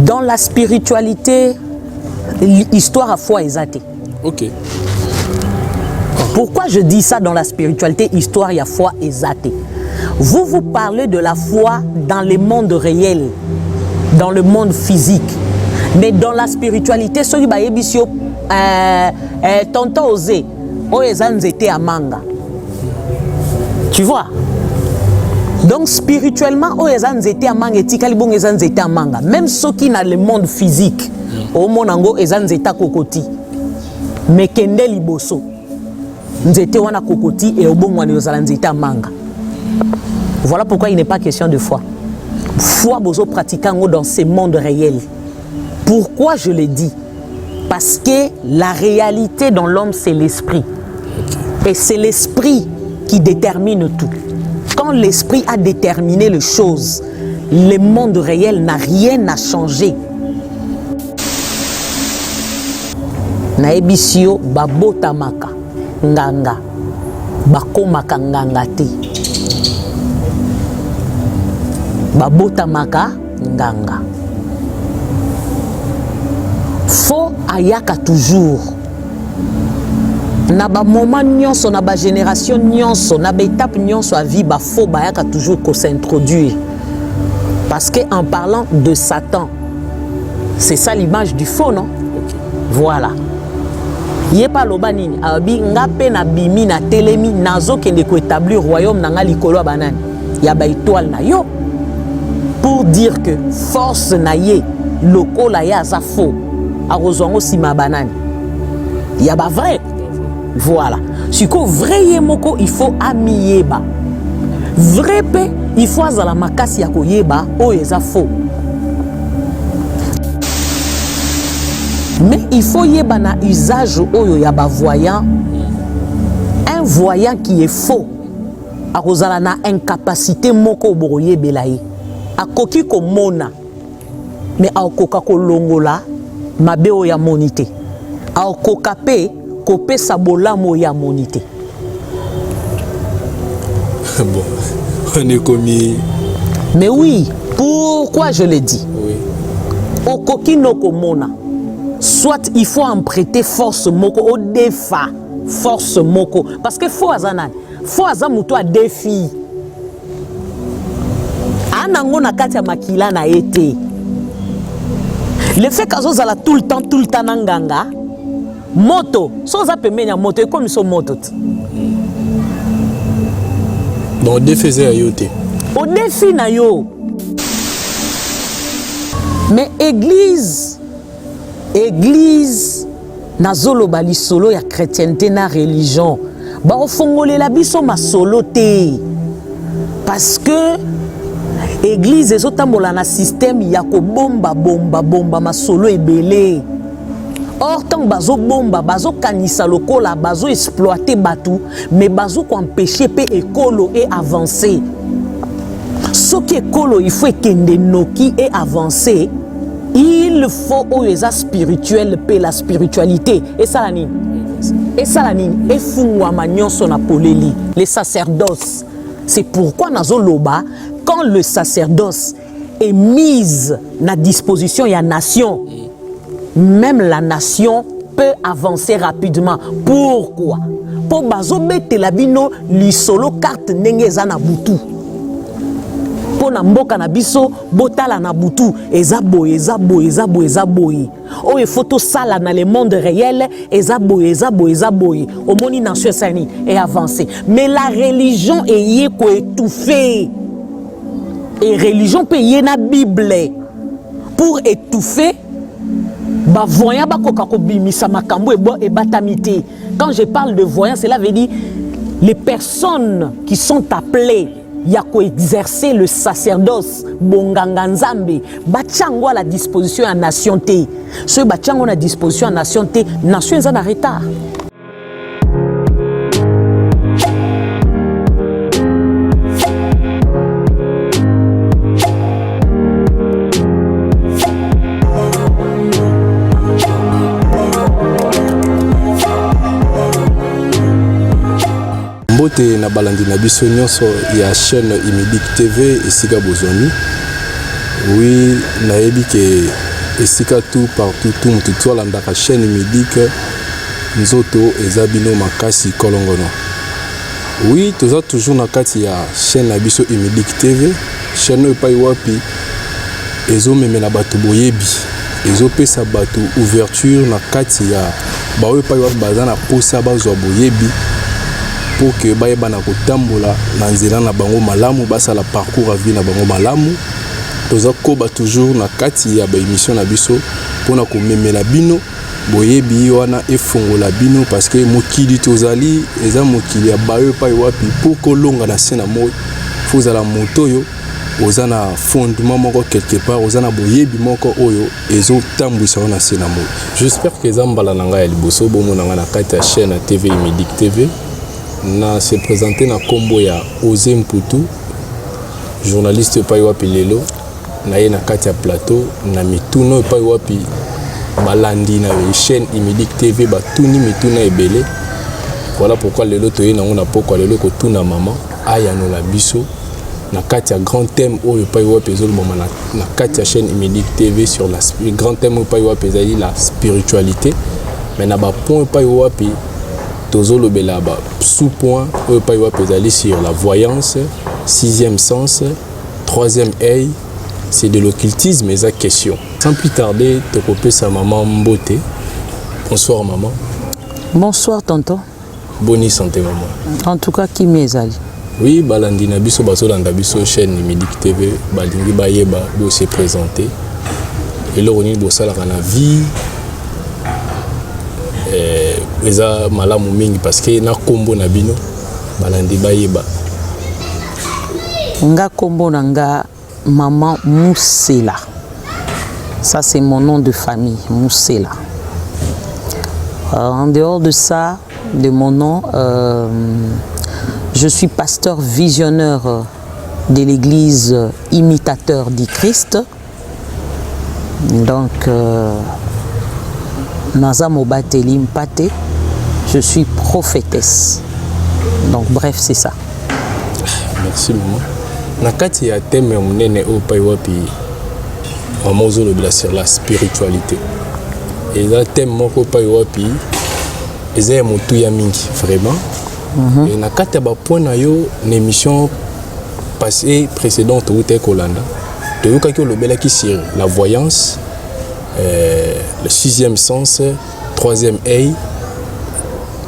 Dans la spiritualité, l'histoire à foi exatée. Ok. Pourquoi je dis ça dans la spiritualité, histoire et foi exatée? Vous parlez de la foi dans le monde réel, dans le monde physique. Mais dans la spiritualité, ceux qui tonton osé, étaient à manga. Tu vois? Donc spirituellement, étaient à manga, étaient à manga. Même ceux qui dans le monde physique, au monango étaient à kokoti. Mais kende liboso, étaient wana kokoti et au bon wana étaient à manga. Voilà pourquoi il n'est pas question de foi. Foi bozo pratiquant dans ce monde réel. Pourquoi je le dis? Parce que la réalité dans l'homme, c'est l'esprit. Et c'est l'esprit qui détermine tout. Quand l'esprit a déterminé les choses, le monde réel n'a rien à changer. Naebisio babotamaka nganga bakomaka nganga te. Babotamaka nganga. Faux ayaka toujours. Na ba moment nyonso, na ba génération nyonso, na ba étape nyonso à vie, ba faux bayaka toujours qu'on s'introduire. Parce que en parlant de Satan, c'est ça l'image du faux, non? Voilà. Yepa loba nini abi ngape na bimi na telemi nazo kende ko établir royaume nanga likolo banane. Ya ba étoile na yo. Pour dire que force na ye loko la ya za faux. Arozongo sima banane. Ya ba vrai. Voilà. Si ko vrai yemoko il faut amiyeba. Vrai pe il faut azala makasi ya koyeba o eza faux. Mais il faut yeba na usage oyo ya ba voyant. Un voyant qui est faux. Arozala na incapacité moko boroye belaye. Akoki ko mona. Mais akoka ko longola mabeo ya monité. Akoka pe kopé sabolamo ya monité. Bon, on est commis. Mais oui, pourquoi je le dis? Oui. Okoki no ko mona. Soit il faut en prêter force moko au défa force moko parce que faut azana muto a défi anango na kati ya makila na été le fait qu'azozala tout le temps nanganga moto soza pemenya moto comme so moto donc défaisait à yoté au défi na yo. Mais église nazolo bali solo ya chrétienté na religion ba ofongole la biso ma solo te parce que église ezotambola na système ya ko bomba ma solo ebele. Or tant bazo bomba bazo kanisa lokola bazo exploiter batu mais bazo ko empêcher pe ekolo et avancer. Ce qui ekolo il faut kende noki et avancer. Il faut oeza spirituel pe la spiritualité et ça la nini et fungwa nyonso na poleli les sacerdoces. C'est pourquoi nazo loba quand le sacerdoce est mise na disposition ya nation, même la nation peut avancer rapidement. Pourquoi? Pour bazo bete la bino li solo carte ndenge za na butu. Pona mboka na biso botala na butu ezaboye. O e photo sala na le monde réel ezaboye. Omoni nation sani et avancé. Mais la religion est yé ko étouffée. Et religion peut yé na Bible pour étouffer. Ba voyant ba koka ko bimisa makambo e batamité. Quand je parle de voyant, cela veut dire les personnes qui sont appelées ya ko exercer le sacerdoce bonganga nzambe bachango à la disposition à nation te ce bachango na disposition à nation te nation eza na retard. Mbote na balandi na biso nyonso ya chaîne Imédic TV et Siga Bozoni. Oui, nayebi ke esika tout partout tout mutu tolandaka chaîne médique nzoto eza bino makasi kolongono. Oui, toza toujours na kati ya chaîne na biso Imédic TV, chaîne oyo epai wapi ezomemela bato boyebi, ezopesa bato ouverture na kati ya baoyo epai wapi baza na posa bazwa boyebi pour que bayeba na kotambola na nzela na bango malamu, basala parcours à vie na bango malamu. Toza koba toujours na kati ya ba émission na biso pona komemela bino boyebi wana efongola bino parce que mokili tozali eza mokili ya bayo pa wapi pour kolonga na sena mo fozala moto yo oza na fondement moko quelque part, oza na boyebi moko oyo ezo tambwisa na sena mo. J'espère que zambala nanga ya liboso bomo nanga na kati ya chaîne ya TV Imédic TV na se présenter na kombo ya Osé Mputu, journaliste pa wapi lelo na ye na kati ya plateau na mituno pa wapi balandi na chaîne Imédic TV batuni mituna ebele. Voilà pourquoi lelo toye nango na poko lelo ko tuna maman aya no la biso na kati ya grand thème oyo pa wapi ezolo mama na kati ya chaîne Imédic TV sur la grand thème pa wapi ezali la spiritualité, mais na ba point pa wapi tozolo bela ba sous point oyo pa wapi ezali sur la voyance, sixième sens, troisième œil. C'est de l'occultisme, mais la question. Sans plus tarder, te couper sa maman Mbote. Bonsoir maman. Bonsoir tonton. Bonne santé maman. En tout cas, qui m'ezali? Oui, balandina biso bazolanda biso chaîne Imédic TV, balingi bayeba do se présenter. Et là on est bo sala na vie. Eza malamu mingi parce que na kombo na bino balandi bayeba. Nga kombo nanga Maman Moussela. Ça, c'est mon nom de famille, Moussela. En dehors de ça, de mon nom, je suis pasteur visionneur de l'église imitateur du Christ. Donc, Naza Mobateli Mpate, je suis prophétesse. Donc, bref, c'est ça. Merci, maman. Na kati ya thème ya munene o pai wapi mamozo le sur la spiritualité. Et là thème moko pai wapi eza motu ya mingi vraiment. Et na kati ya ba point na yo na émission passée précédente ou te kolanda. De yo kakio le belaki sur la voyance, le sixième sens, troisième œil.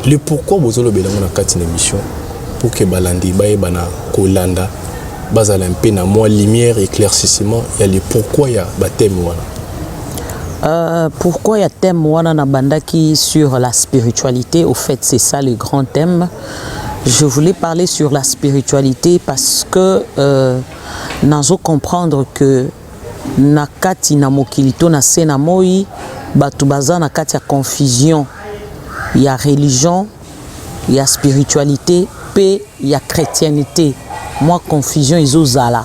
Le pourquoi bozo le belango na kati na émission pour que balandi baye bana kolanda bazala un peu na moins lumière, éclaircissement, il y a le pourquoi il y a thème wana. Pourquoi il y a thème wana na bandaki sur la spiritualité? Au fait, c'est ça le grand thème. Je voulais parler sur la spiritualité parce que nazo comprendre que na kati na mokilito na sena moi batu baza na kati ya confusion. Il y a religion, il y a spiritualité, paix, il y a chrétienté. Moi, confusion est aux ala.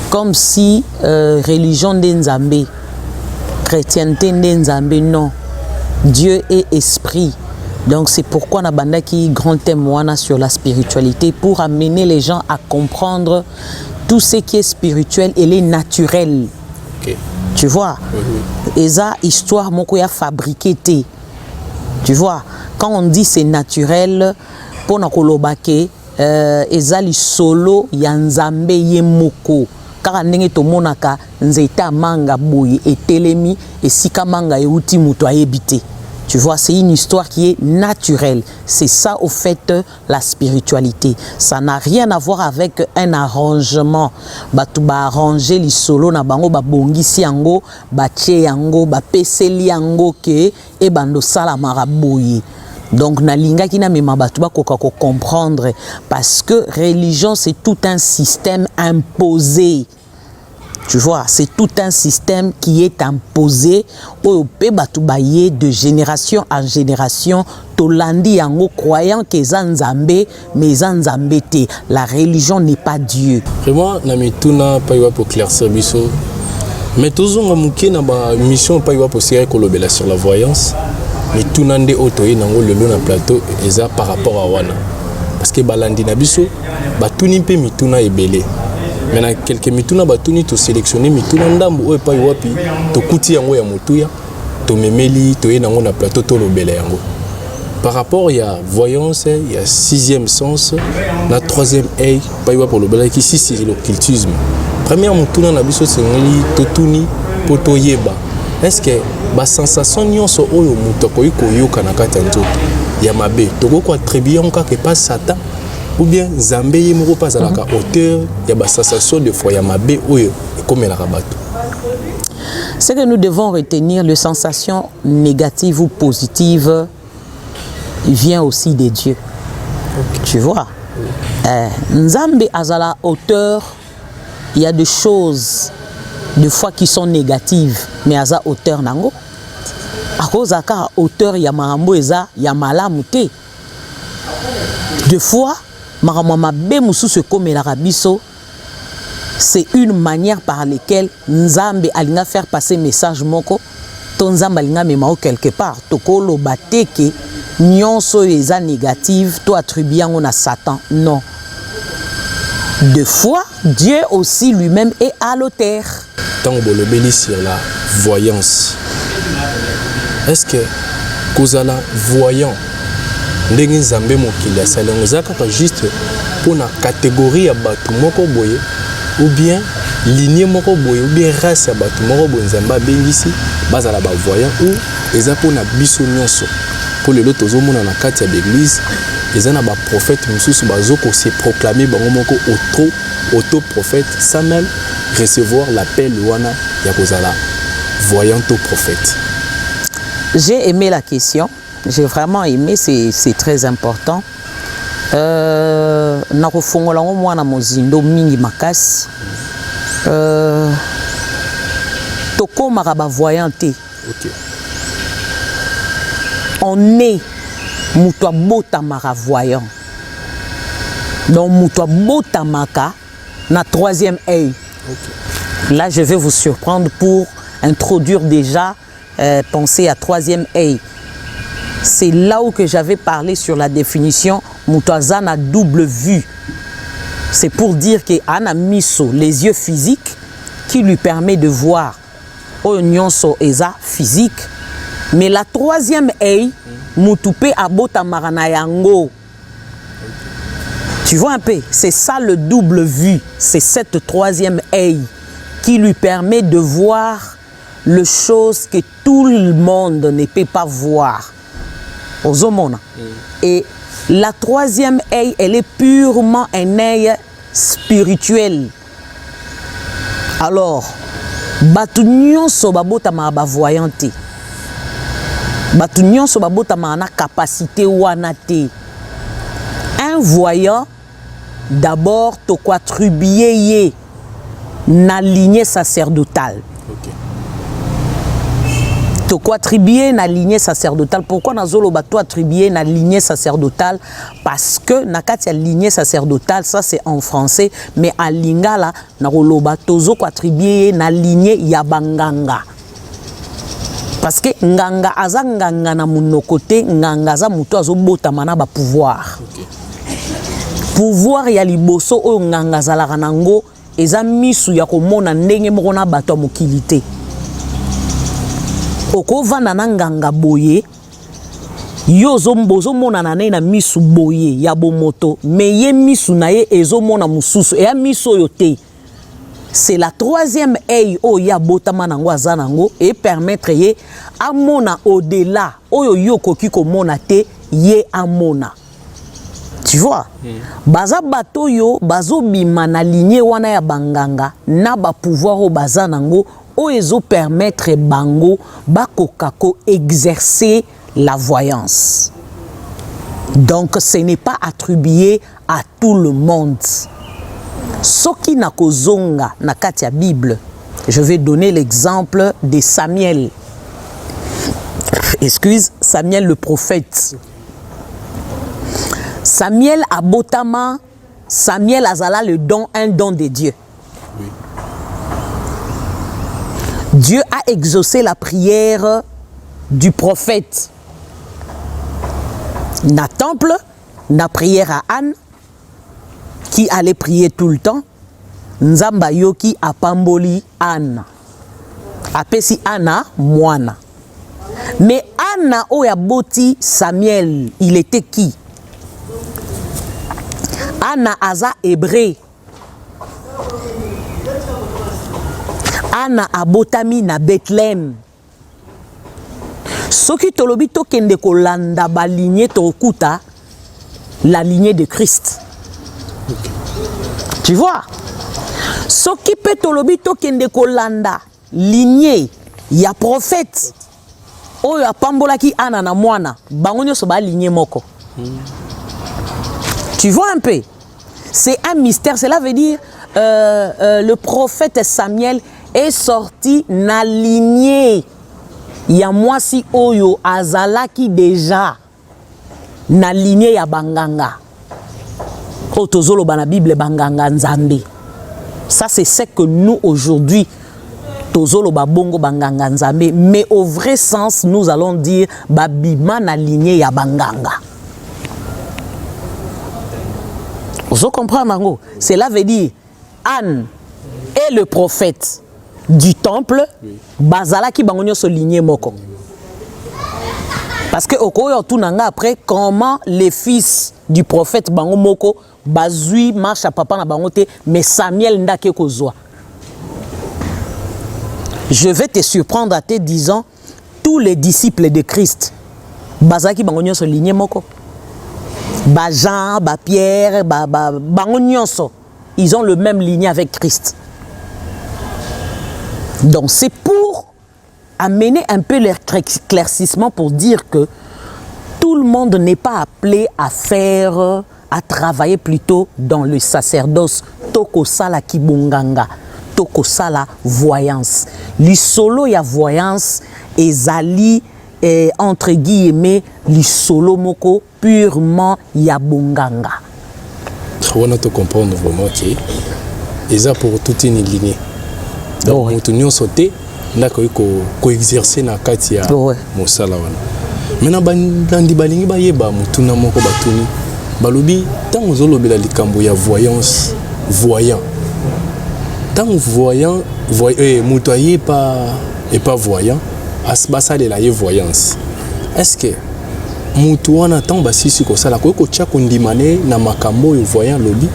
Comme si religion d'Enzambé, chrétienté d'Enzambé, non. Dieu est esprit. Donc c'est pourquoi on a banda qui grand thème sur la spiritualité pour amener les gens à comprendre tout ce qui est spirituel et les naturel. Okay. Tu vois? Et ça, histoire, mon a fabriqué. Tu vois? Quand on dit c'est naturel, pour na kolobake, ezali solo ya nzambe ye moko kaka ndenge tomonaka nzeta manga boye etelemi esika manga euti muto ayebite. Tu vois, c'est une histoire qui est naturelle. C'est ça au fait la spiritualité. Ça n'a rien à voir avec un arrangement. Batu ba arranger li solo na bango ba bongisi yango, ba tche yango, ba peseli yango ke e bando sala maraboye. Donc, nalinga qui n'a même pas comprendre parce que religion c'est tout un système imposé. Tu vois, c'est tout un système qui est imposé au Pébatoubaye de génération en génération. Tolandi yango croyant que Zanzambé, mais Zanzambé te. La religion n'est pas Dieu. Vraiment, namituna pas pour claircir biso. Mais toujours on a na mission pas pour série kolobela sur la voyance. Mais tout le monde est nango le long na plateau et par rapport à wana parce que balandi na biso ba tout nimpe mituna ebele Maintenant, quelques mituna batuni to sélectionner mituna ndambu oyo pa wapi to kuti yango ya motuya to memeli to ye nango na plateau to lobela yango. Par rapport à voyance, il y a 6e sens, la 3e œil, pas pour le bel qui ici c'est l'occultisme. Première moutuna na biso c'est ngeli totuni poto yeba. Est-ce que ba sensation nyonso oyo mutoko iko yoka na kati nzoto ya mabe toko ko attribuer on que pas Satan ou bien Nzambe ye moko pas à la hauteur ya ba sensation de foi ya mabe oyo comme la rabato. C'est que nous devons retenir les sensations négatives ou positives vient aussi des dieux. Okay. Tu vois, Nzambe azala auteur, il y a des choses des fois qui sont négatives, mais aza auteur nango. A cause aka auteur ya mahambo eza ya malamu te. Des fois, maramama be mususu komela rabiso, c'est une manière par laquelle Nzambe alinga faire passer message moko, ton Nzambe alinga memao quelque part, tokolo bateke nyonso eza négative, to attribuer à Satan. Non. Deux fois, Dieu aussi lui-même est à l'auteur. Tant que vous béni sur la voyance, est-ce que vous allez voyant ndenge Nzambe mokili asalenga kaka juste pour la catégorie ya batu moko boye ou bien lignée moko boye ou bien race ya batu moko boye Nzambe bengisi bazala ba voyant ou eza pour na biso nyonso. Pour les autres hommes na kati ya l'église, ils ont ba prophète mususu bazoko se proclamer bango moko auto prophète sans même recevoir l'appel wana ya kozala voyant au prophète. J'ai aimé la question, j'ai vraiment aimé, c'est très important. Na kofongola ngo mwana mozindo mingi makasi. Toko maraba voyant te. OK. On est moutoua botamaka voyant. Donc moutoua botamaka na 3e œil. Okay. Là je vais vous surprendre pour introduire déjà penser à 3e œil. C'est là où que j'avais parlé sur la définition moutoua zana double vue. C'est pour dire que ana miso les yeux physiques qui lui permet de voir nyonso eza physique. Mais la 3e œil, Moutoupe abota marana yango. Tu vois un peu, c'est ça le double vue, c'est cette 3e œil qui lui permet de voir les choses que tout le monde ne peut pas voir. Aux hommes. Et la 3e œil, elle est purement un œil spirituel. Alors, batu nyonso babota maraba voyante. Batu nyonso babota mana capacité wana te. Un voyant d'abord to attribuer na lignée sacerdotale. OK. To attribuer na lignée sacerdotale. Pourquoi nazolo bato attribuer na lignée sacerdotale? Parce que na kati ya lignée sacerdotale, ça c'est en français, mais en lingala na roloba tozo ko attribuer na lignée ya banganga. Parce que nganga aza nganga na munokote, nganga aza muto azo botama na ba pouvoir. Okay. Pouvoir ya liboso oyo nganga zalaka nango eza misu ya komona ndenge moko na bato mokili te. Okovanda na nganga boye yo zombozo mona na na misu boye ya bomoto, mais ye misu na ye ezomona mususu e ya misu oyo te. C'est la 3e œil oya botama nango azanango et permettre ye amona au-delà oyo yokoki komona te ye amona. Tu vois? Baza bato yo bazo bima na lignée wana ya banganga na ba pouvoir o bazanango o ezo permettre bango bakokako exercer la voyance. Donc ce n'est pas attribué à tout le monde. Soki na kozonga na kati ya Bible, je vais donner l'exemple de Samuel. Excuse, Samuel le prophète. Samuel a botama, Samuel azala le don, un don de Dieu. Oui. Dieu a exaucé la prière du prophète. Na temple, na prière à Anne, qui allait prier tout le temps. Nzamba yoki apamboli Anna. Apesi Anna mwana. Mais Anna oya boti Samuel, il était qui? Anna aza hébreu. Anna abotami na Bethléem. Soki tolobi tokende kolanda ba lignée tokuta la lignée de Christ. Tu vois? Soki pe tolobi tokende kolanda lignée ya prophète. Oyo apambolaki Anna na mwana, bango nyonso ba lignée moko. Tu vois un peu? C'est un mystère. Cela veut dire le prophète Samuel est sorti na lignée. Ya mwasi oyo azalaki déjà na lignée ya banganga. Otozolo bana Bible banganga nzambe. Ça c'est ce que nous aujourd'hui tozolo babongo banganga nzambe, mais au vrai sens nous allons dire babima na lignée ya banganga. Vous comprenez Mango? Cela veut dire Anne est le prophète du temple, bazala ki bangonyo so lignée moko. Parce que okoyo tunanga après comment les fils du prophète bango moko bazui marche à papa na bangote, mais Samuel ndake kozwa. Je vais te surprendre à te disant tous les disciples de Christ bazaki bangonyo so lignée moko. Ba Jean, ba Pierre, bango nyonso, ils ont le même lignée avec Christ. Donc c'est pour amener un peu l'éclaircissement pour dire que tout le monde n'est pas appelé à faire, à travailler plutôt dans le sacerdoce. Toko sala kibunganga, toko sala voyance. Li solo ya voyance ezali entre guillemets li solo moko purement ya bunganga. On a te comprendre vraiment que eza pour toute une lignée. Donc mutu nyonso te ndako ko exercer na kati ya mosala wana. Maintenant bandi balingi bayeba mutu na moko batuni balobi tango zolobela likambo ya voyance voyant. Tango voyant mutu aye pas voyant asbasa de la voyance. Est-ce que mutu wana tango basisi ko sala ko tia kondimane na makambo yo voyant lobi?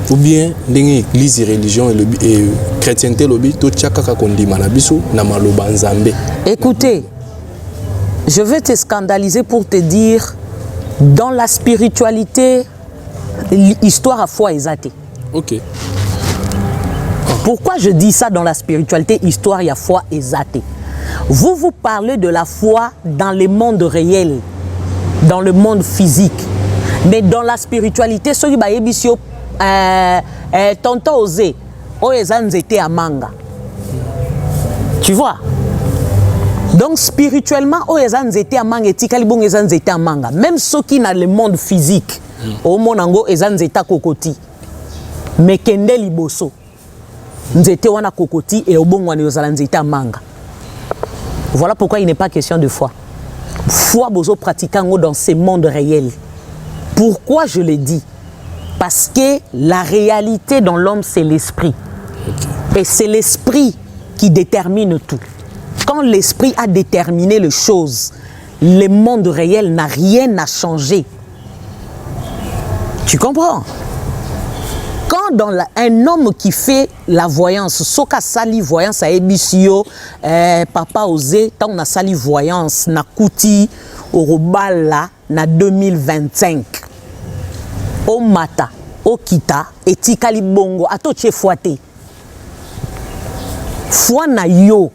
Ou bien ndenge église religion et chrétienté lobi to tchaka kondima na biso na maloba nzambe. Écoutez, je vais te scandaliser pour te dire dans la spiritualité l'histoire à foi est athée. OK. Pourquoi je dis ça dans la spiritualité histoire à foi est athée? Vous parlez de la foi dans le monde réel, dans le monde physique. Mais dans la spiritualité, ceux qui baïebisio tonton osé était à manga. Tu vois? Donc spirituellement était à manga et était à manga. Même ceux qui dans le monde physique au monango était à kokoti. Mais kende liboso nzete wana kokoti et au bon wana était à manga. Voilà pourquoi il n'est pas question de foi. Foi bozo pratiquant dans ces mondes réels. Pourquoi je le dis? Parce que la réalité dans l'homme, c'est l'esprit. Okay. Et c'est l'esprit qui détermine tout. Quand l'esprit a déterminé les choses, le monde réel n'a rien à changer. Tu comprends? Quand dans un homme qui fait la voyance, soka sali voyance à Ebisio, papa osé, tant on a sali voyance, na kouti, au robala, na 2025. Au mata, au kita, et tikali bongo, ato tche fouate. Foi na yo,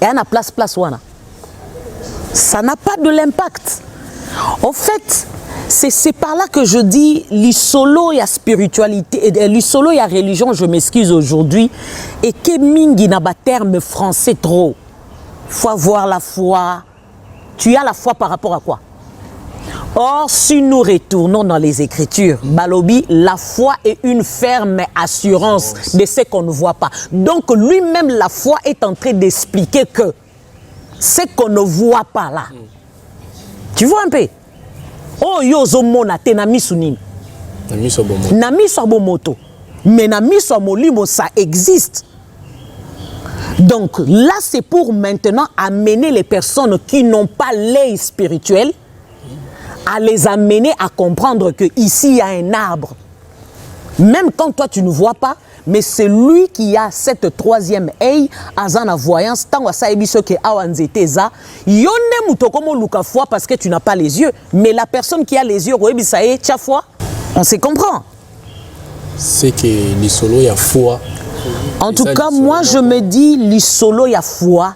et à la place wana. Ça n'a pas de l'impact. En fait, c'est par là que je dis, l'isolo y a spiritualité, l'isolo y a religion, je m'excuse aujourd'hui, et que mingi n'a pas terme français trop. Faut avoir la foi. Tu as la foi par rapport à quoi? Or, si nous retournons dans les Écritures, Balobi, la foi est une ferme assurance de ce qu'on ne voit pas. Donc, lui-même, la foi est en train d'expliquer que ce qu'on ne voit pas là. Tu vois un peu? Oh, yozo mona te na misu nini? Na misu abomoto. Mais na miso molimo, ça existe. Donc là, c'est pour maintenant amener les personnes qui n'ont pas l'œil spirituel à les amener à comprendre que ici il y a un arbre. Même quand toi tu ne vois pas, mais c'est lui qui a cette troisième œil, azana voyance, tant que ça ebiso ke awanzeteza, yone mutokomo luka foi parce que tu n'as pas les yeux, mais la personne qui a les yeux, ça y est, tia foi, on se comprend. C'est que les solos il y a foi. En tout cas, moi je me dis, l'isolo ya foi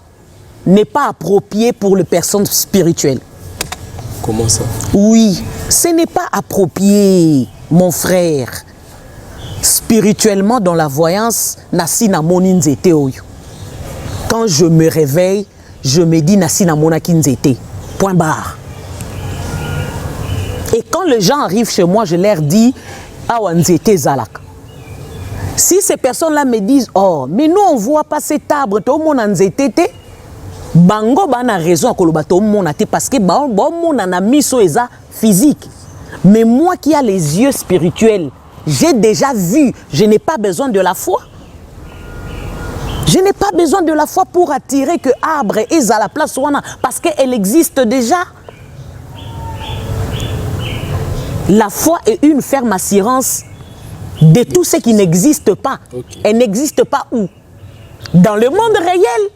n'est pas approprié pour les personnes spirituelles. Comment ça? Oui, ce n'est pas approprié, mon frère. Spirituellement, dans la voyance, nasi na moni nzete oyo. Quand je me réveille, je me dis nasi na mona ki nzete. Point barre. Et quand les gens arrivent chez moi, je leur dis awa nzete zalaka. Si ces personnes-là me disent oh, mais nous on voit pas cet arbre, to mona nzete te. Bango bana raison à koloba to mona te parce que ba mona na miso eza physique. Mais moi qui a les yeux spirituels, j'ai déjà vu, je n'ai pas besoin de la foi. Je n'ai pas besoin de la foi pour attirer que arbre est à la place parce qu'elle existe déjà. La foi est une ferme assurance de tout ce qui n'existe pas. Okay. Elle n'existe pas où? Dans le monde réel.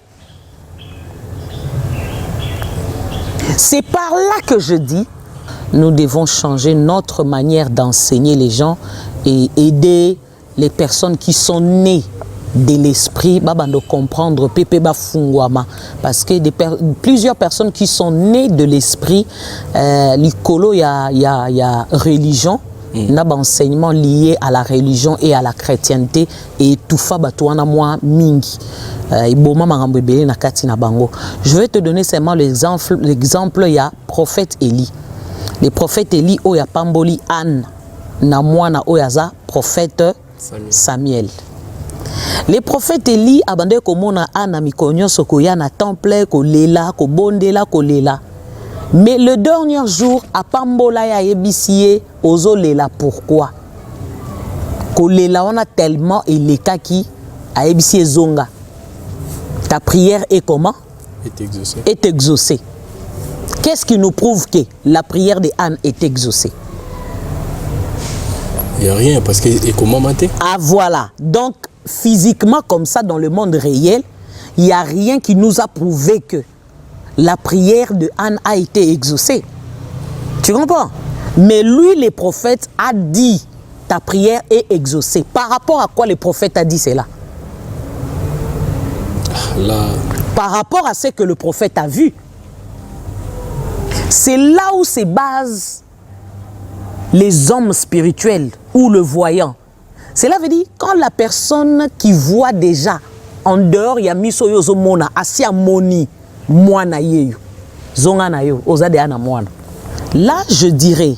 C'est par là que je dis, nous devons changer notre manière d'enseigner les gens et aider les personnes qui sont nées de l'esprit de comprendre Pepe Bafungwama parce que plusieurs personnes qui sont nées de l'esprit l'icolo y a religion n'a pas enseignement lié à la religion et à la chrétienté et tout fa batouana moi mingi je vais te donner seulement l'exemple il y a prophète Élie. Le prophète Élie oya pamboli Anne na mwana oyaza prophète Samuel. Les prophètes Élie abandé komona Anne mikonyo sokoya na temple ko lela ko bondela ko lela. Mais le dernier jour a pambola ya yebisie ozo lela pourquoi? Ko lela on a tellement eleka ki a yebisie zonga. Ta prière est comment? Est exaucée. Est exaucée. Qu'est-ce qui nous prouve que la prière de Anne est exaucée? Il n'y a rien parce que et comment mater? Ah voilà. Donc physiquement comme ça dans le monde réel, il n'y a rien qui nous a prouvé que la prière de Anne a été exaucée. Tu comprends? Mais lui, le prophète, a dit ta prière est exaucée. Par rapport à quoi le prophète a dit cela? Là. Par rapport à ce que le prophète a vu. C'est là où se basent les hommes spirituels ou le voyant. Cela veut dire quand la personne qui voit déjà en dehors, il y a miso yozo mona, asia moni, moana yeyo, zonga na yo, ozade ana moana. Là, je dirais,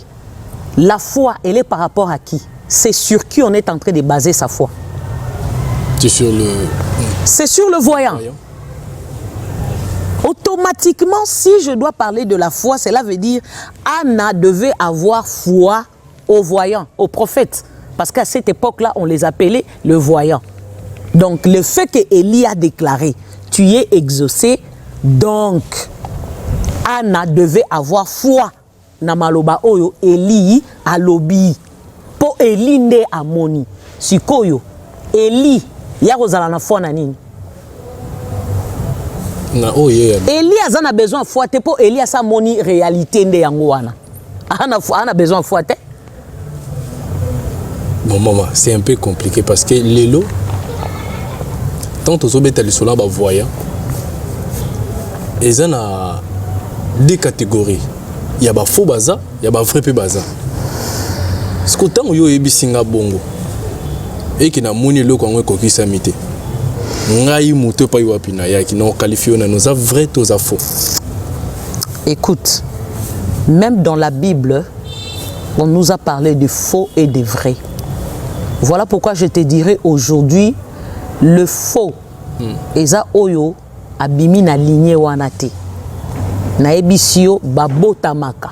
la foi, elle est par rapport à qui? C'est sur qui on est en train de baser sa foi. C'est sur le... C'est sur le voyant. Automatiquement, si je dois parler de la foi, cela veut dire Anna devait avoir foi au voyant, au prophète. Parce qu'à cette époque-là, on les appelait le voyant. Donc, le fait que Élie a déclaré, tu es exaucé, donc Anna devait avoir foi. Namaloba oyo, Élie a lobi. Po Élie nde amoni. Sikoyo, Élie, ya kozala na foi na nini? Élie a besoin de foi pour Élie a sa moni réalité nde yango wana. Ana besoin de foi te. Bon maman, c'est un peu compliqué parce que l'élo tant aux obéta les solar ba voyant ils ont deux catégories. Il y a ba faux baza, il y a ba vrai pe baza. Ce que tant yo ebisinga bongo et qui na moni lo ko ko kisamité. Écoute, même dans la Bible, on nous a parlé de faux et de vrai. Voilà pourquoi je te dirais aujourd'hui, le faux, eza oyo abimi na lignée wanate. Na ebisio babotamaka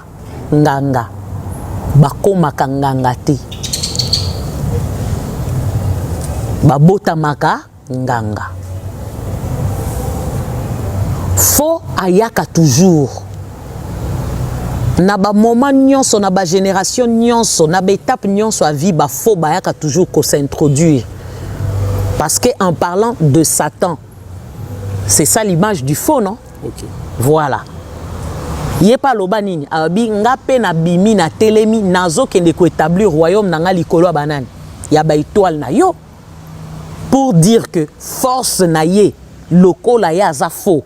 nganga, bakomaka nganga te. babotamaka nganga. Faux ayaka toujours. Na ba moment nyonso, na ba génération nyonso, na ba étape nyonso à vie, ba faux bayaka toujours qu'on s'introduire. Parce que en parlant de Satan, c'est ça l'image du faux, non? Ok. Voilà. Yé pas loba nini, abi ngape na bimi na telemi nazo kende ko établir royaume nanga likolo banane. Ya ba étoile na yo. Pour dire que force na ye, loko la ya za faux.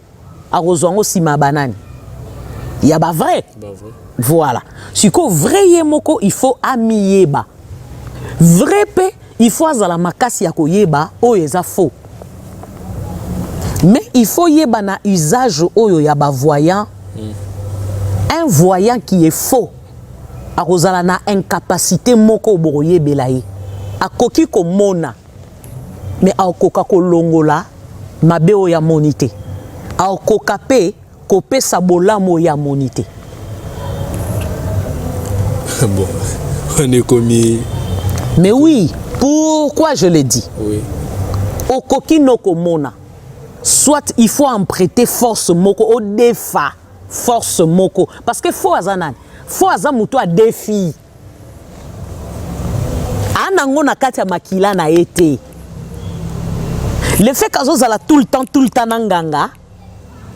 A rozongo sima banane. Ya ba vrai. Voilà. Si ko vrai yemoko, il faut amiyeba. Vrai pe, il faut azala makasi ya koyeba oyo eza faux. Mais il faut yeba na usage oyo ya ba voyant. Un voyant qui est faux. A rozala na incapacité moko boroye belaye. A koki ko mona. Mais a koka ko longola mabeo ya monité. A koka pe kopé sabola mo ya monité. Bon, on est commis. Mais oui, pourquoi je le dis? Oui. Au kokino komona. Soit il faut en prêter force moko, au défa force moko. Parce que faut azanan, faut azamuto a défi. Anango na kati ya makila na été. Le fait qu'azo zala tout le temps nanganga,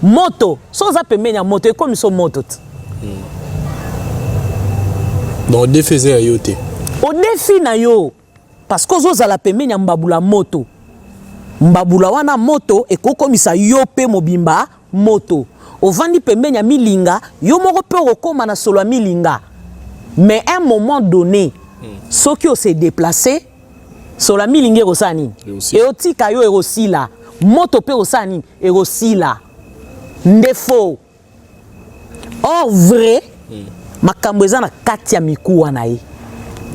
moto, sans apemenya moto, comme ils sont moto. Donc, défaisait à yote. Au défi na yo, parce que zo zala pemenya mbabula moto. Mbabula wana moto, et kokomisa yo pe mobimba moto. Au vandi pemenya milinga, yo moko pe okoma na solo milinga. Mais à un moment donné, ceux qui ont se déplacé, solo milinga rosani. Et oti kayo e aussi là. Moto pe rosani e aussi là. Ndefo. Or vrai, makambo eza na kati ya mikuwa na ye.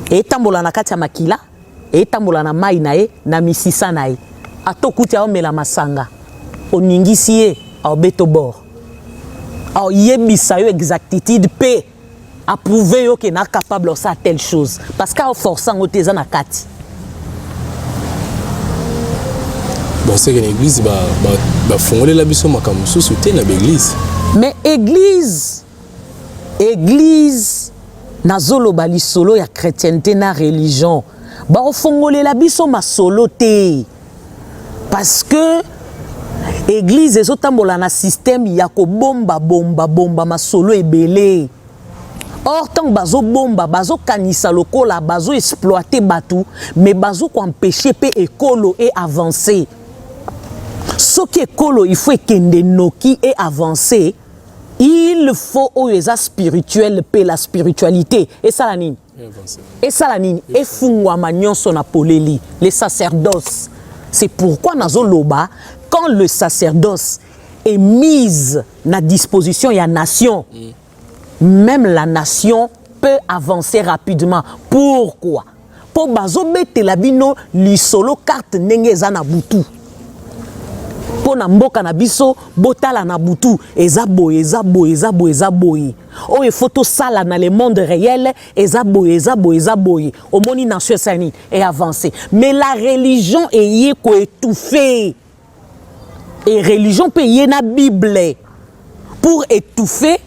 Etambola na kati ya makila, etambola na mai na ye, na misisa na ye. Ato kuti ya omela masanga. Oningisi ye, au beto bord. Au yebisa yo exactitude pe. Approuver yo ke na capable de ça telle chose. Parce qu'au forçant o teza na kati. Bon, c'est que l'église va fonder la biso makambo sous-souté na l'église. Mais église nazolo bali solo ya chrétienté na religion ba ofongole la biso masolo te parce que église ezotambola na système ya ko bomba masolo ebele. Or tant bazo bomba bazo kanisa lokola bazo exploiter batu mais bazo ko empêcher pe ekolo et avancer. Ce qui ekolo il faut kende noki et avancer. Il faut oeza spirituel pe la spiritualité et ça la nini et ça la nini et fungwa nyonso na poleli les sacerdoces. C'est pourquoi nazo loba quand le sacerdoce est mise na disposition ya nation, même la nation peut avancer rapidement. Pourquoi? Pour bazo bete la bino li solo carte ndenge za na butu. Po na mboka na biso botala na butu eza boye. O e photo sala na le monde réel eza boye. Omoni nation sani est avancé. Mais la religion est ko étouffée. Et religion peut y na Bible pour étouffer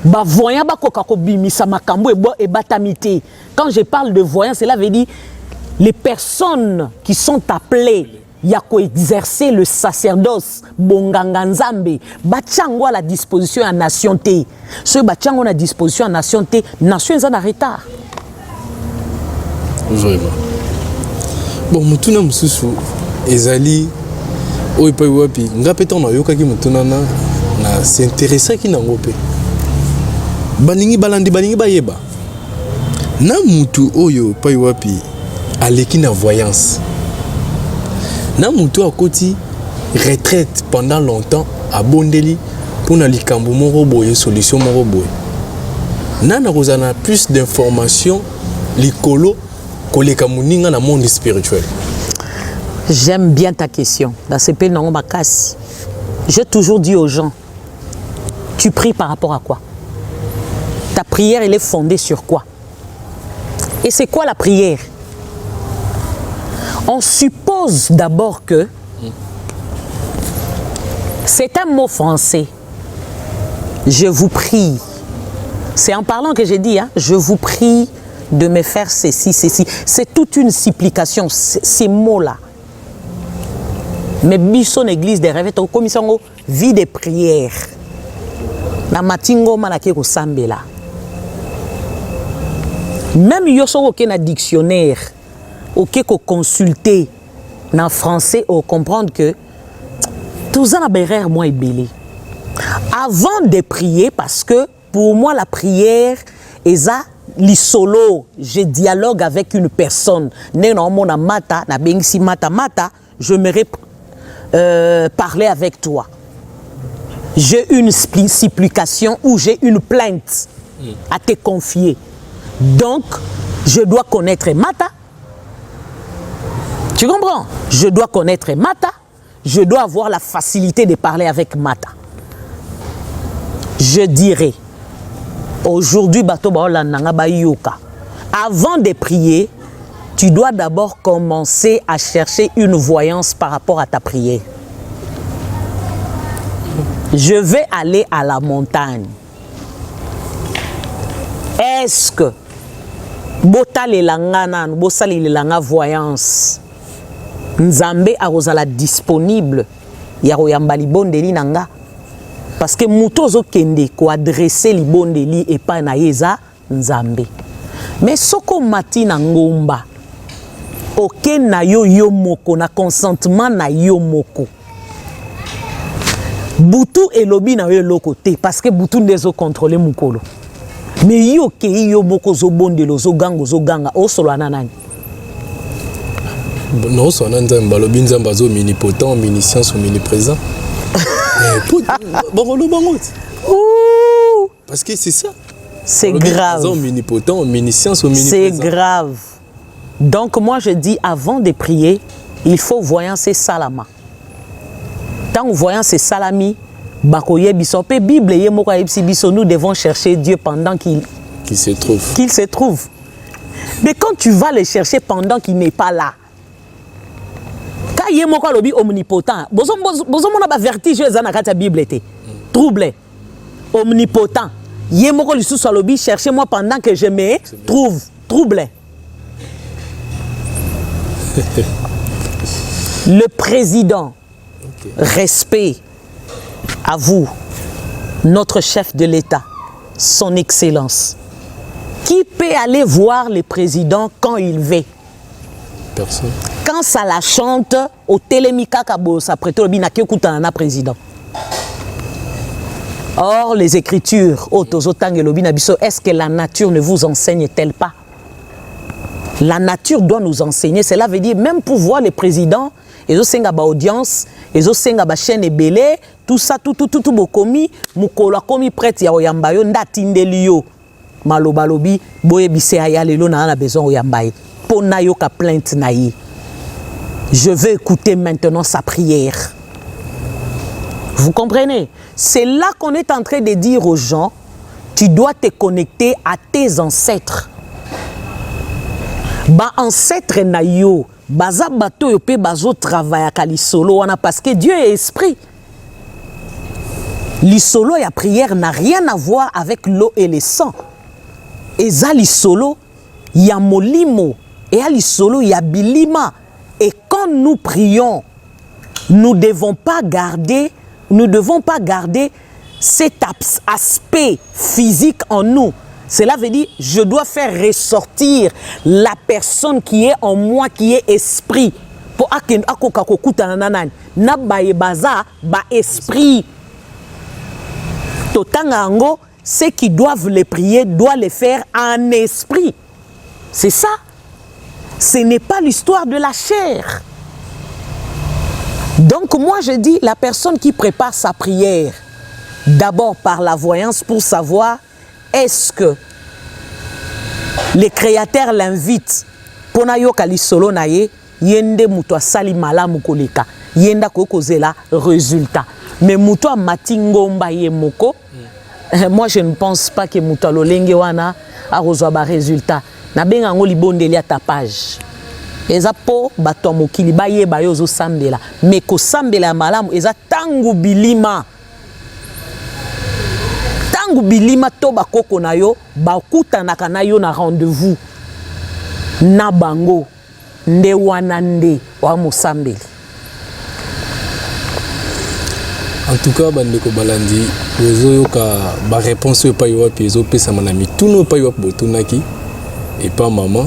ba voyant ba koka ko bimisa makambo e batamité. Quand je parle de voyant, cela veut dire les personnes qui sont appelées ya ko exercer le sacerdoce bonganga nzambe bachango à la disposition à nation té. Ce bachango à la disposition à nation té, nation en retard. Vraiment. Bon, mutuna mususu ezali oyo pa wapi ngapeta na yoka ki mutuna na s'intéressa ki nango pe. Baningi balandi baningi bayeba. Na mutu oyo pa wapi aleki na voyance. Na mutu akoti retraite pendant longtemps à Bondeli pour na likambo moko boye solution moko boye. Nana kozana plus d'informations likolo koleka muninga na monde spirituel. J'aime bien ta question. Dans ce pays non makasi. J'ai toujours dit aux gens, tu pries par rapport à quoi? Ta prière elle est fondée sur quoi? Et c'est quoi la prière? On suppose d'abord que c'est un mot français. Je vous prie. C'est en parlant que j'ai dit, hein, je vous prie de me faire ceci, ceci. C'est toute une supplication, ces mots-là. Mais Bisson église des rêves, comme ils sont vie de prière. Na matingo malake ko sambela. Même yoso aucun dictionnaire, aucun consulter en français ou comprendre que tout ça n'a pas moi belé. Avant de prier, parce que pour moi la prière est ça, li solo, je dialogue avec une personne. Néanmoins, mata, na bengsi mata mata, je me parler avec toi. J'ai une supplication ou j'ai une plainte à te confier. Donc, je dois connaître Mata. Tu comprends? Je dois connaître Mata. Je dois avoir la facilité de parler avec Mata. Je dirais, aujourd'hui, avant de prier, tu dois d'abord commencer à chercher une voyance par rapport à ta prière. Je vais aller à la montagne. Est-ce que Botalelanga voyance Nzambe arozala disponible ya koyamba libondeli nanga? Parce que mutozo kende ko adresser libondeli et pas na yeza Nzambe. Mais soko mati na ngomba oke na yo moko na consentement na yo moko. Butu elobi na yo lokote parce que butu ndezo contrôler mukolo. Mais yo ke yo moko zo bondelo zo ganga o solo ananani. Non, so nanzamba balobi nzamba zo omnipotent, omniscient, omniprésent. Parce que c'est ça. C'est grave. Omnipotent, omniscient, omniprésent. C'est grave. Donc moi je dis avant de prier, il faut voyant ces salama. Tant voyant ces salami, bakoye bisope Bible yemoko ayipsi biso, nous devons chercher Dieu pendant qu'il se trouve. Mais quand tu vas le chercher pendant qu'il n'est pas là, quand yemoko lobi omnipotent, bozo mona ba vertige ezana kati ya Bible était troublé, omnipotent. Yemoko lisusu lobi cherchez-moi pendant que je me trouve troublé. Le président, respect à vous, notre chef de l'État, son excellence. Qui peut aller voir le président quand il veut? Personne. Quand ça la chante au télémika kabo ça prête le bina na président. Or les écritures est-ce que la nature ne vous enseigne-t-elle pas? La nature doit nous enseigner. Cela veut dire même pour voir les présidents, ils ont senga ba audience, ils ont senga ba chaîne belé, tout ça tout bokomi mukolo komi prête ya oyamba yo ndatindeli yo malobalobi boye bise aya lelo na besoin oyamba ye pona yo ka plainte na ye. Je veux écouter maintenant sa prière. Vous comprenez? C'est là qu'on est en train de dire aux gens, tu dois te connecter à tes ancêtres. Ba ancêtre na yo baza bato yo pe bazo travailler ka lisolo wana parce que Dieu est esprit. Lisolo ya prière n'a rien à voir avec l'eau et le sang. Eza lisolo ya molimo et à lisolo ya bilima. Et quand nous prions, nous ne devons pas garder cet aspect physique en nous. Cela veut dire, je dois faire ressortir la personne qui est en moi, qui est esprit. Pour esprit. Totangango, ceux qui doivent les prier doivent les faire en esprit. C'est ça. Ce n'est pas l'histoire de la chair. Donc moi je dis, la personne qui prépare sa prière, d'abord par la voyance pour savoir est-ce que le créateur l'invite pour na yoka lisolo na ye yende muto asali malamu koleka yenda kokozela résultat. Mais muto matingomba ye moko, moi je ne pense pas que muto lolenge wana a reçoit ba résultat. Na benga ngo libondeli à tapage. eza po bato ya mokili bayeba yo ozosambela me kosambela ya malamu eza tangu bilima to bakoko na yo bakutanaka na yo na rendez-vous na bango nde wana nde wa mosambeli. En tout cas, bandeko balandi, ozoyoka ba réponse pa yo wapi ezopesa manami tuno pa yo botunaki et pas maman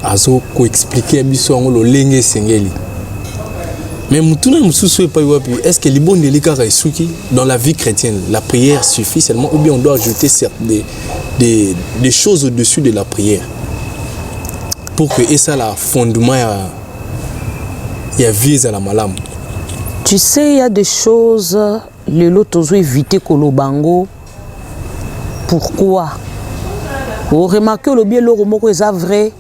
azo ko expliquer biso ngo lo lenge sengeli. Mais mutuna mususu pa yo wapi est-ce que libon delika resuki dans la vie chrétienne la prière suffit seulement ou bien on doit ajouter certes des choses au-dessus de la prière pour que et ça la fondement ya vie à la malam. Tu sais, il y a des choses, les lots ont évité Kolobango. Pourquoi? Vous remarquez le bien le romoko est vrai.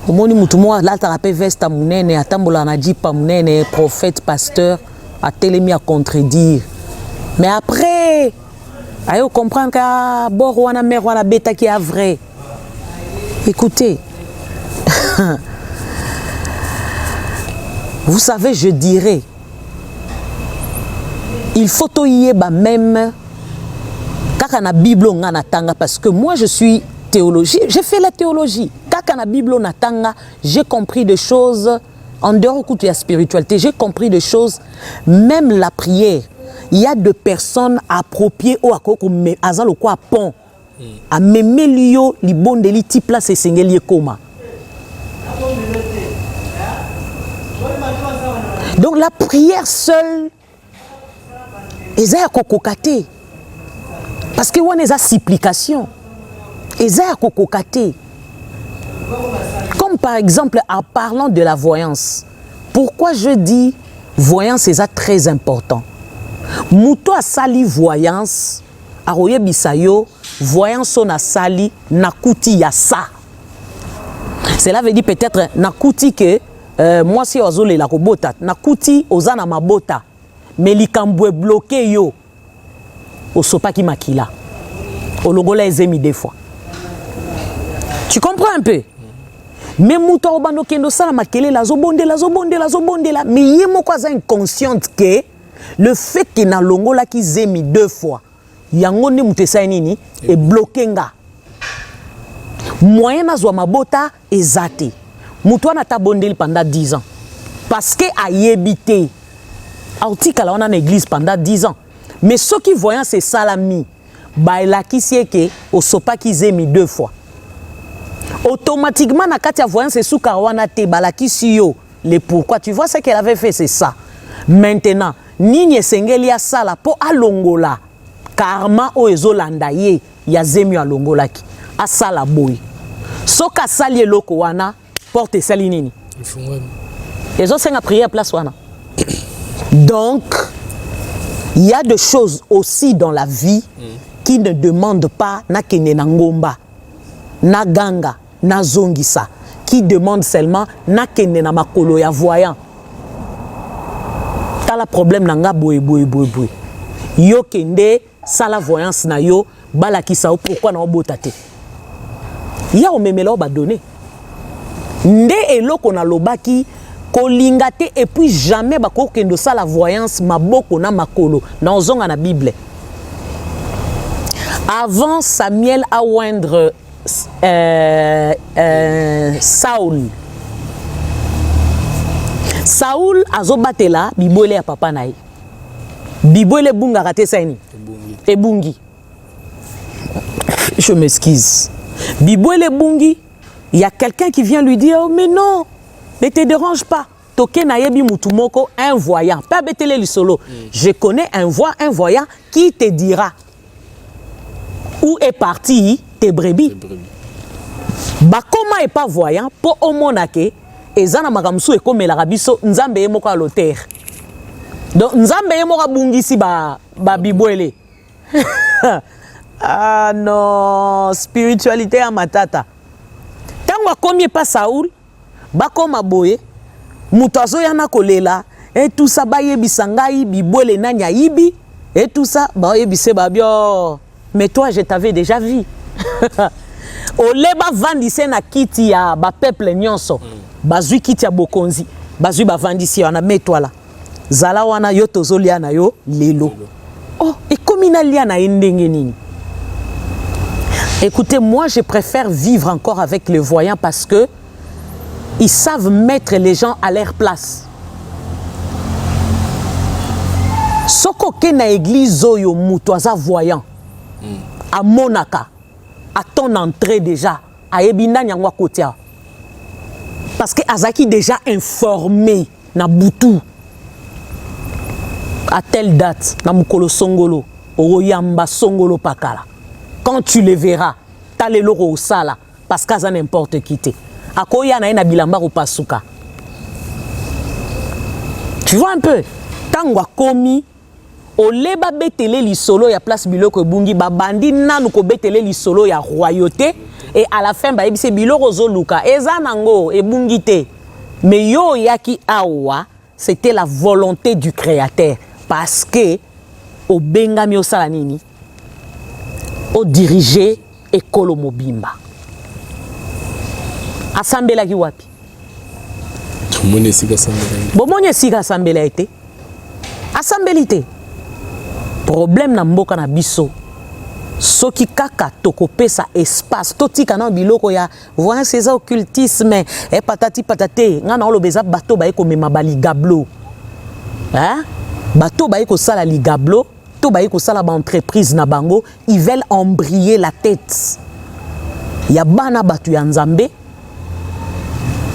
Au moment où moi là t'as rappelé veste à mounene, à tambola na dit pas mounene, prophète, pasteur, à télémi à contredire. Mais après, ayo comprendre qu'à bord wana mère wana bêta qui est vrai. Écoutez. Vous savez, je dirais. Il faut toyeba même kaka na Bible nga natanga parce que moi je suis théologie, j'ai fait la théologie. Kaka na Bible natanga, j'ai compris des choses en dehors de la spiritualité, j'ai compris des choses, même la prière. Il y a des personnes appropriées au akoko mais azalo quoi pont. A memelio li bondeli type là c'est sengeli koma. Donc la prière seule eza ya kokokate parce que on a supplication eza ya kokokate comme par exemple en parlant de la voyance. Pourquoi je dis voyance eza très important? Muto a sali voyance aroye bisayo voyance on a sali nakuti ya ça. Cela veut dire peut-être nakuti que moi si ozole la kobota nakuti ozana mabota mais likambwe bloqué yo osopaki makila olongola ezemi des fois. Tu comprends un peu? Mais muto obano kendo sala makele la zobondela mais yemo kwa za inconsciente que le fait que na longola ki zemi 2 fois yango ne mutesa nini et bloqué nga moyen azwa mabota ezate muto na tabondeli pendant 10 ans parce que ayebité article on a en église pendant 10 ans mais ceux qui voyant ces salami ba la qui c'est que au sopa qui zemi 2 fois automatiquement na katia voyant ces souka wana te bala qui yo le pourquoi tu vois ce qu'elle avait fait c'est ça. Maintenant nini sengeli ya sala po alongola karma o ezolanda ye ya zemi alongola ki asala boy soka sali eloko wana porte sali nini ezo senga prière place wana. Donc il y a des choses aussi dans la vie qui ne demandent pas na kene na ngomba na ganga na zongisa, qui demandent seulement na kene na makolo ya voyant. T'as le problème nanga boy yo kende sala voyance na yo bala ki sao pourquoi na obotate ya o memela ba donner nde eloko na lobaki kolingate et puis jamais bako kendo sala voyance maboko na makolo na ozonga na Bible. Avant Samuel a oindre Saoul azobatela bibole ya papa na ye. Bibole bunga raté saini. Ebungi. Je m'excuse. Bibole bungi, il y a quelqu'un qui vient lui dire oh, mais non, ne te dérange pas. Toke na yebi mutumoko un voyant. Pas betele li solo. Je connais un voyant qui te dira où est parti tes brebis. Ba comment est pas voyant pour au monake ezana makamsu ekome la rabiso nzambe yemoko a l'auteur. Donc nzambe yemoko bungisi ba bibwele. Ah non, spiritualité à matata. Tango akomi pas Saoul, ba koma boye, mutazo yana kolela et tout ça ba yebisa ngai bibwele nanya yibi et tout ça ba yebise ba bio. Mais toi je t'avais déjà vu. Oleba vandise na kiti ya ba peuple nyonso. bazui kiti ya bokonzi bazui bavandisi wana metwala zala wana yo tozolia na yo lelo oh ekomi na lia na ndenge nini. Écoutez, moi je préfère vivre encore avec les voyants parce que ils savent mettre les gens à leur place. Soko ke na église oyo mutu aza voyant à monaka à ton entrée déjà à ebinda nyangwa kotia parce que azaki déjà informé na butu à telle date na mukolo songolo oyoyamba songolo pakala quand tu le verras talelo ko sala parce que ça n'importe qui te akoya na bilamba ko pasuka. Tu vois un peu tangwa komi oleba betele li solo ya place biloko bungi babandi nanu ko betele li solo ya royauté et à la fin ba ebise biloko zoluka eza nango ebungi te mais yo yaki awa c'était la volonté du créateur parce que au bengami osala nini au diriger ekolo mobimba asambela ki wapi tumone sika sambela bomone sika sambela été asambelité problème na mboka na biso soki kaka tokopesa espace totika na biloko ya voyant ces occultisme et patati patate ngana olobeza bato ba ekomema baligablo hein bato ba ekosala ligablo to ba ekosala ba entreprise na bango ils veulent embrayer la tête ya bana batu ya nzambe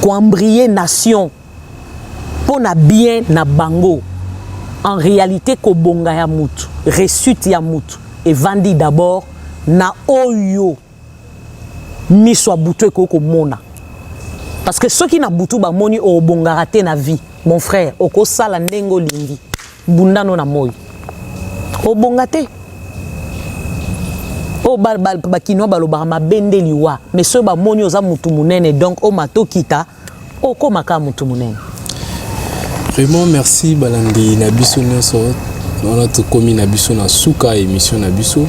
ko embrayer nation pona bien na bango. En réalité, kobonga ya mutu, resute ya mutu, et vandi d'abord na oyo miswa butu eko mona. Parce que ceux qui na butu ba moni o bonga raté na vie, mon frère, oko sala ndengo lingi, bundano na moy. O bonga te. O ba kino ba lo ba ma bende liwa, mais ceux ba moni oza mutu munene donc o mato kita, oko maka mutu munene. Vraiment merci balandi na biso nyonso notre commune na biso na suka émission na biso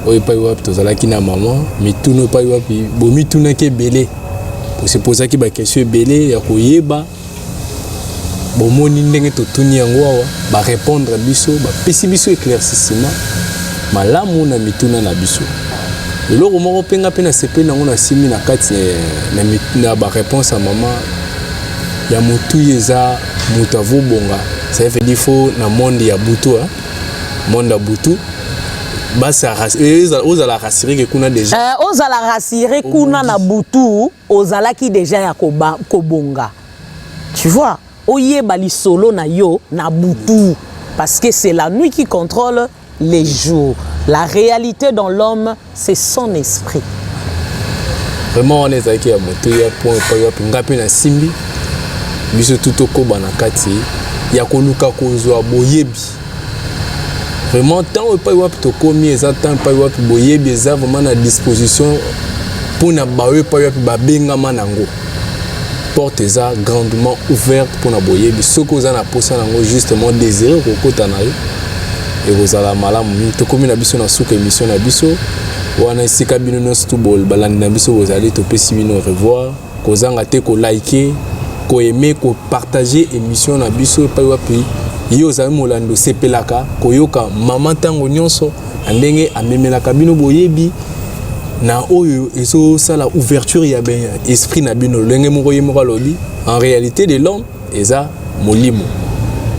oyo pa wapi tozalaki na maman mituno pa wapi bo mituna ke belé pour se poser ki ba question belé ya koyeba bo moni ndenge to tuni yango awa ba répondre biso ba pesi biso éclaircissement malamu na mituna na biso eloko moko penga pe na sepe nango na simi na kati na ba réponse à maman ya mutu yeza mutavu bonga ça veut dire faut na monde ya butu monde ya butu basa ozala rassurer que kuna déjà ozala rassurer kuna na butu ozala ki déjà ya kobonga tu vois oyeba li solo na yo na butu parce que c'est la nuit qui contrôle les jours. La réalité dans l'homme c'est son esprit. Vraiment on est avec ya mutu ya point pa ya ngapi na simbi biso tutoko banakati ya koluka kozwa boyebi vraiment tant pas wapi tokomi eza tant pas wapi boyebi eza vraiment na disposition pour na bawe pas wapi babengama nango porte eza grandement ouverte pour na boyebi soko za na posa nango justement désirer kokota na yo et kozala malamu tokomi na biso na suka émission na biso wana esika bino nyonso tubol balandi na biso bozali topesi bino revoir kozanga te ko liker ko aimer ko partager émission na biso pa wapi yo za molando sepelaka koyoka mama tango nyonso ndenge amemelaka bino boyebi na oyo ezo sala ouverture ya ben esprit na bino lenge moko yemoko lobi en réalité de l'homme eza molimo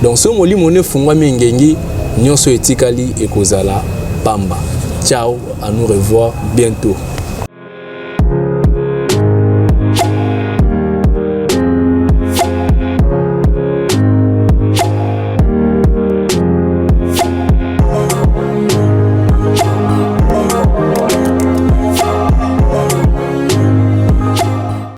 donc ce molimo ne fungwa mengengi nyonso etikali ekozala pamba. Ciao, à nous revoir bientôt.